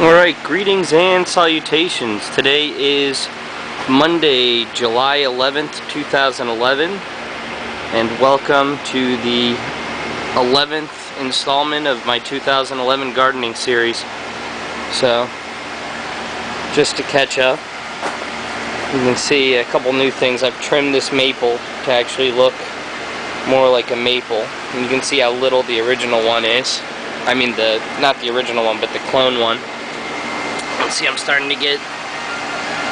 Alright, greetings and salutations. Today is Monday, July 11th, 2011, and welcome to the 11th installment of my 2011 gardening series. So, just to catch up, you can see a couple new things. I've trimmed this maple to actually look more like a maple, and you can see how little the original one is. I mean, not the original one, but the clone one. See, I'm starting to get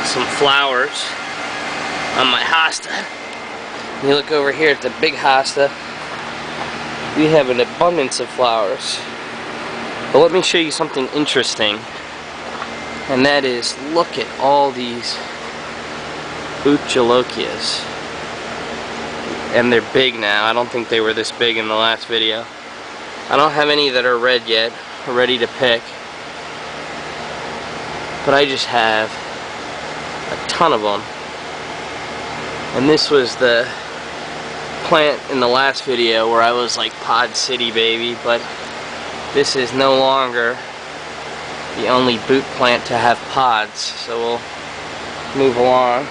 some flowers on my hosta. You look over here at the big hosta, we have an abundance of flowers. But let me show you something interesting, and that is, look at all these bhut jolkias. And they're big now. I don't think they were this big in the last video. I don't have any that are red yet, or ready to pick. But I just have a ton of them. And this was the plant in the last video where I was like Pod City baby, but this is no longer the only bhut plant to have pods, so we'll move along.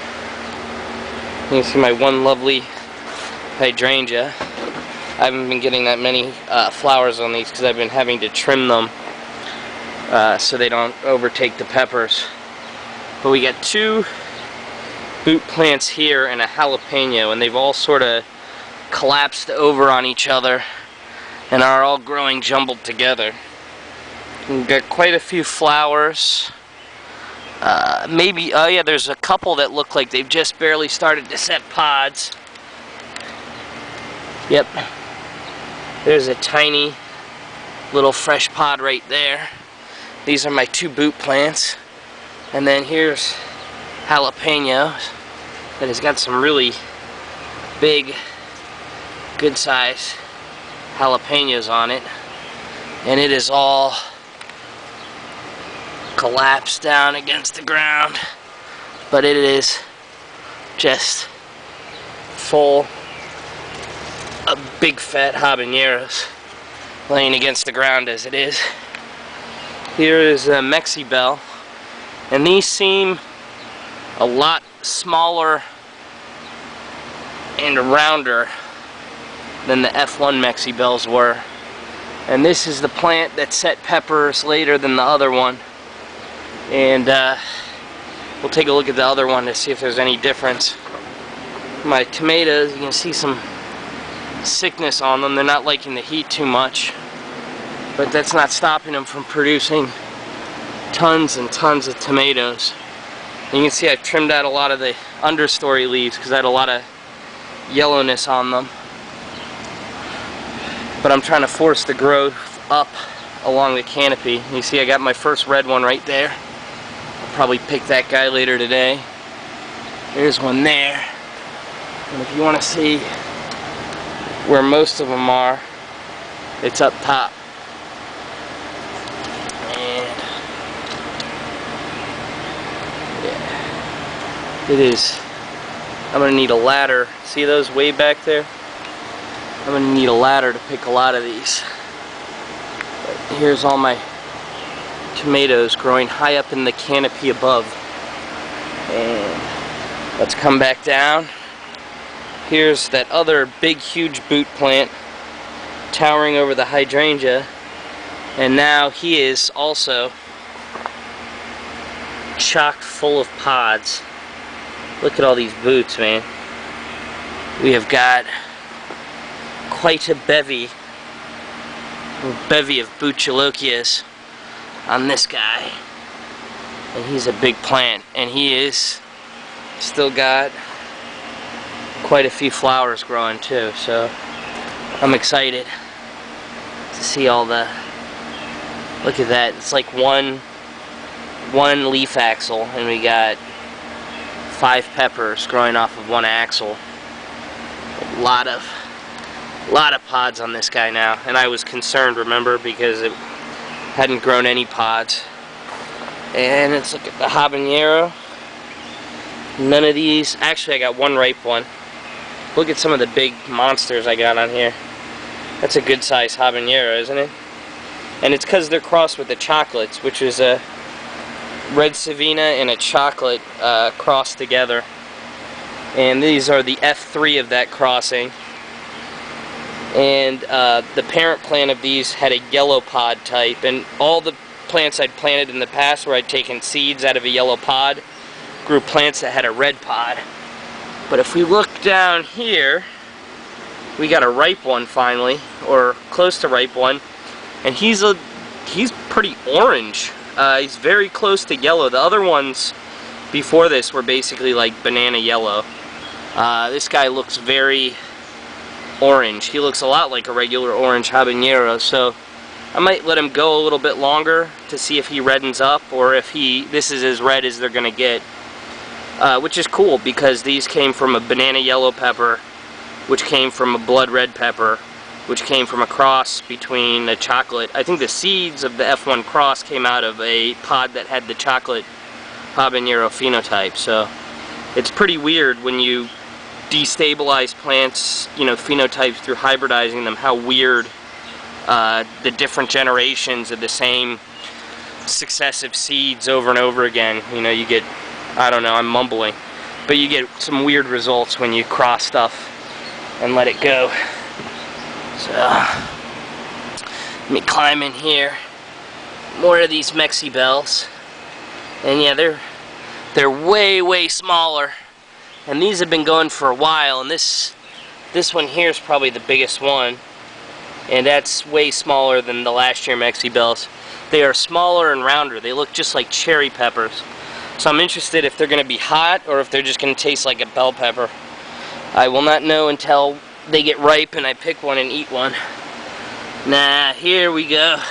You can see my one lovely hydrangea. I haven't been getting that many flowers on these because I've been having to trim them so they don't overtake the peppers. But we got two bhut plants here and a jalapeno, and they've all sort of collapsed over on each other and are all growing jumbled together. We've got quite a few flowers. Maybe, oh yeah, there's a couple that look like they've just barely started to set pods. Yep. There's a tiny little fresh pod right there. These are my two bhut plants. And then here's jalapeno that has got some really big, good size jalapenos on it. And it is all collapsed down against the ground. But it is just full of big fat habaneros laying against the ground as it is. Here is a Mexibel, and these seem a lot smaller and rounder than the F1 Mexibels were. And this is the plant that set peppers later than the other one. And we'll take a look at the other one to see if there's any difference. My tomatoes, you can see some sickness on them. They're not liking the heat too much, but that's not stopping them from producing tons and tons of tomatoes. And you can see I've trimmed out a lot of the understory leaves because I had a lot of yellowness on them. But I'm trying to force the growth up along the canopy. You see I got my first red one right there. I'll probably pick that guy later today. There's one there. And if you want to see where most of them are, it's up top. And yeah, it is. I'm gonna need a ladder. See those way back there? I'm gonna need a ladder to pick a lot of these. But here's all my tomatoes growing high up in the canopy above. And let's come back down. Here's that other big huge bhut plant towering over the hydrangea, and now he is also chock full of pods. Look at all these bhuts, man. We have got quite a bevy of bhut jolkias on this guy, and he's a big plant, and he is still got quite a few flowers growing too, so I'm excited to see all the, look at that, it's like one leaf axil, and we got 5 peppers growing off of one axil. A lot of pods on this guy now, and I was concerned, remember, because it hadn't grown any pods. And let's look at the habanero. None of these, actually I got one ripe one. Look at some of the big monsters I got on here. That's a good size habanero, isn't it? And it's because they're crossed with the chocolates, which is a red Savina and a chocolate crossed together. And these are the F3 of that crossing. And the parent plant of these had a yellow pod type, and all the plants I'd planted in the past where I'd taken seeds out of a yellow pod grew plants that had a red pod. But if we look down here, we got a ripe one finally, or close to ripe one, and he's pretty orange. He's very close to yellow. The other ones before this were basically like banana yellow. This guy looks very orange. He looks a lot like a regular orange habanero, so I might let him go a little bit longer to see if he reddens up, or if this is as red as they're gonna get. Which is cool, because these came from a banana yellow pepper, which came from a blood red pepper, which came from a cross between a chocolate. I think the seeds of the F1 cross came out of a pod that had the chocolate habanero phenotype. So it's pretty weird when you destabilize plants, phenotypes through hybridizing them, how weird the different generations of the same successive seeds over and over again. You get, I don't know, I'm mumbling, but you get some weird results when you cross stuff and let it go. So let me climb in here. More of these Mexi bells, and yeah, they're way smaller, and these have been going for a while. And this one here is probably the biggest one, and that's way smaller than the last year Mexi bells. They are smaller and rounder. They look just like cherry peppers. So I'm interested if they're going to be hot or if they're just going to taste like a bell pepper. I will not know until they get ripe and I pick one and eat one. Nah, here we go.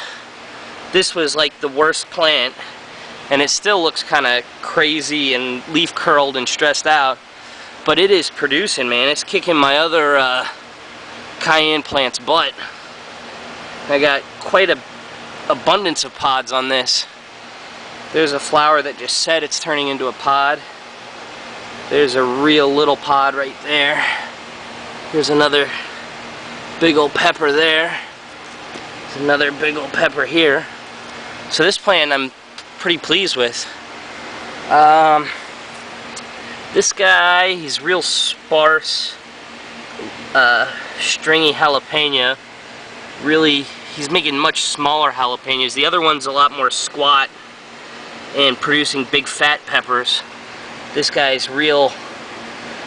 This was like the worst plant, and it still looks kind of crazy and leaf curled and stressed out, but it is producing, man. It's kicking my other cayenne plant's butt. I got quite a abundance of pods on this. There's a flower that just said it's turning into a pod. There's a real little pod right there. There's another big old pepper there. There's another big old pepper here. So this plant I'm pretty pleased with. This guy, he's real sparse, stringy jalapeno. Really, he's making much smaller jalapenos. The other one's a lot more squat and producing big fat peppers. This guy's real,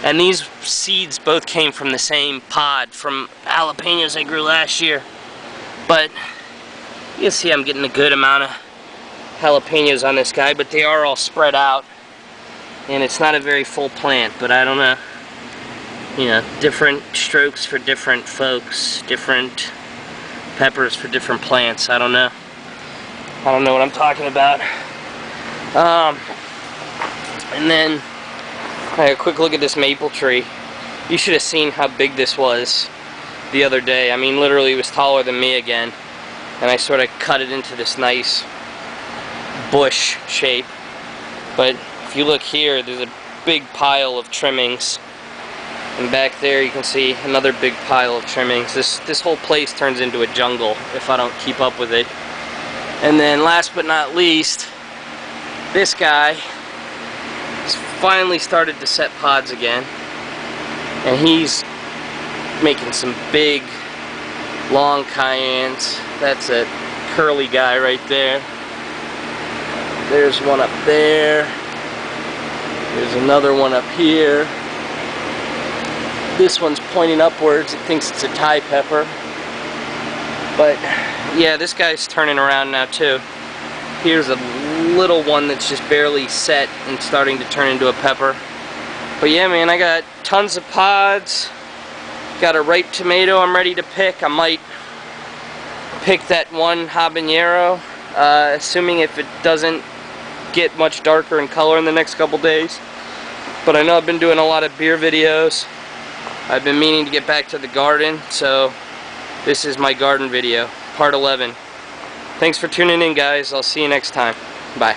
and these seeds both came from the same pod from jalapenos I grew last year. But you can see I'm getting a good amount of jalapenos on this guy, but they are all spread out, and it's not a very full plant. But I don't know, different strokes for different folks, different peppers for different plants. I don't know what I'm talking about. And then a quick look at this maple tree. You should have seen how big this was the other day. I mean, literally it was taller than me again, and I sort of cut it into this nice bush shape. But if you look here, there's a big pile of trimmings, and back there you can see another big pile of trimmings. This whole place turns into a jungle if I don't keep up with it. And then last but not least, this guy has finally started to set pods again, and he's making some big long cayennes. That's a curly guy right there. There's one up there. There's another one up here. This one's pointing upwards. It thinks it's a Thai pepper. But yeah, this guy's turning around now too. Here's a little one that's just barely set and starting to turn into a pepper. But yeah, man, I got tons of pods. Got a ripe tomato I'm ready to pick. I might pick that one habanero, assuming if it doesn't get much darker in color in the next couple days. But I know I've been doing a lot of beer videos. I've been meaning to get back to the garden, so this is my garden video, part 11. Thanks for tuning in, guys. I'll see you next time. Bye.